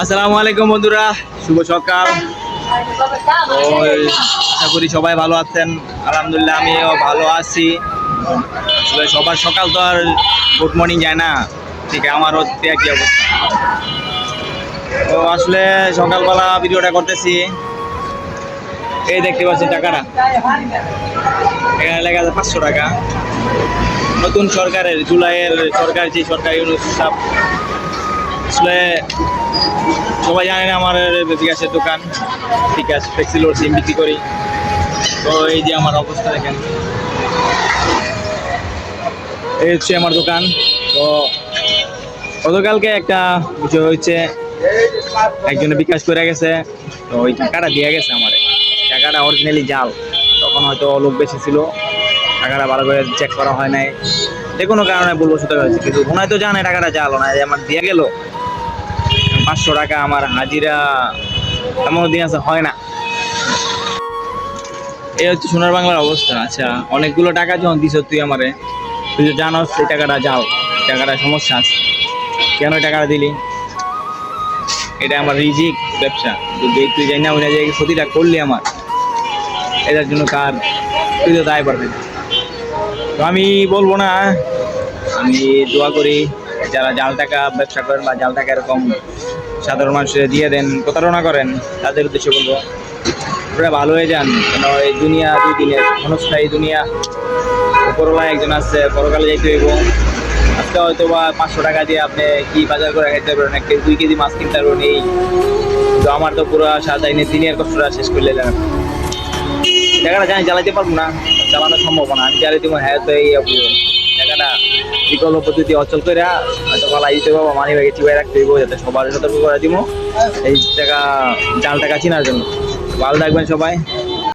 আসসালামু আলাইকুম বন্ধুরা, শুভ সকাল। আশা করি সবাই ভালো আছেন। আলহামদুলিল্লাহ আমিও ভালো আছি। আসলে সবার সকাল তো আর গুড মর্নিং যায় না, ঠিক আমারও একই অবস্থা। তো আসলে সকালবেলা ভিডিওটা করতেছি। এই দেখতে পাচ্ছি টাকাটা, এখানে লেখা আছে 500 টাকা। নতুন সরকারের জুলাইয়ের সরকার, যে সরকারি অনুষ্ঠান। আসলে সবাই জানেন আমার বিকাশের দোকান, বিকাশ ফ্লেক্সিলোড সিম বিক্রি করি। তো এই যে আমার অবস্থা দেখেন, এই হচ্ছে আমার দোকান। তো গতকালকে একটা বিষয় হচ্ছে, একজনে বিকাশ করে গেছে, তো ওই টাকাটা দিয়ে গেছে আমার। টাকাটা অরিজিনালি জাল, তখন হয়তো লোক বেশি ছিল, টাকাটা ভালো করে চেক করা হয় নাই, যে কোনো কারণে বলবো সুতরাং হয়েছে। কিন্তু ওনায় তো জানে টাকাটা জাল, ওনায় আমার দিয়ে গেল 500 টাকা। আমার হাজিরা এমন দিন আছে হয় না। এই হচ্ছে সোনার বাংলার অবস্থা। আচ্ছা, অনেকগুলো টাকা যখন দিছ তুই আমারে, তুই তো জানোস এই টাকাটা জাল, টাকাটা সমস্যা আছে, কেন এই টাকাটা দিলি? এটা আমার রিজিক ব্যবসা, যদি তুই যাই না ওই জায়গায় ক্ষতিটা করলি আমার, এটার জন্য কার? তুই তো দায় পারবি। তো আমি বলবো না, আমি দোয়া করি যারা জাল টাকা ব্যবসা করেন বা জাল টাকা এরকম সাধারণ মানুষের দিয়ে দেন, প্রতারণা করেন, তাদের উদ্দেশ্যে বলবো আপনারা ভালো হয়ে যান। কেন এই দুনিয়া দুই দিনের ক্ষণস্থায়ী দুনিয়া, উপরওয়ালা একজন আছে, পরকালে যাইতে হইব। আজকে হয়তো বা 500 টাকা দিয়ে আপনি কি বাজার করে খাইতে পারেন, 2 কেজি মাছ কিনতে পারবেন। এই তো আমার তো পুরো সাদা এনে দিনের কষ্টটা শেষ করলে টাকাটা জানি চালাইতে পারবো না, চালানো সম্ভব না। আমি চালাই দিব, হ্যাঁ তো এই টাকাটা বিকল্প পদ্ধতি অচল করে হয়তো পালাই দিতে পারবো, মানি ব্যাগে চিবাই রাখতে হইব, যাতে সবার সতর্ক করে দিব এই টাকা, জাল টাকা চিনার জন্য। ভালো থাকবেন সবাই।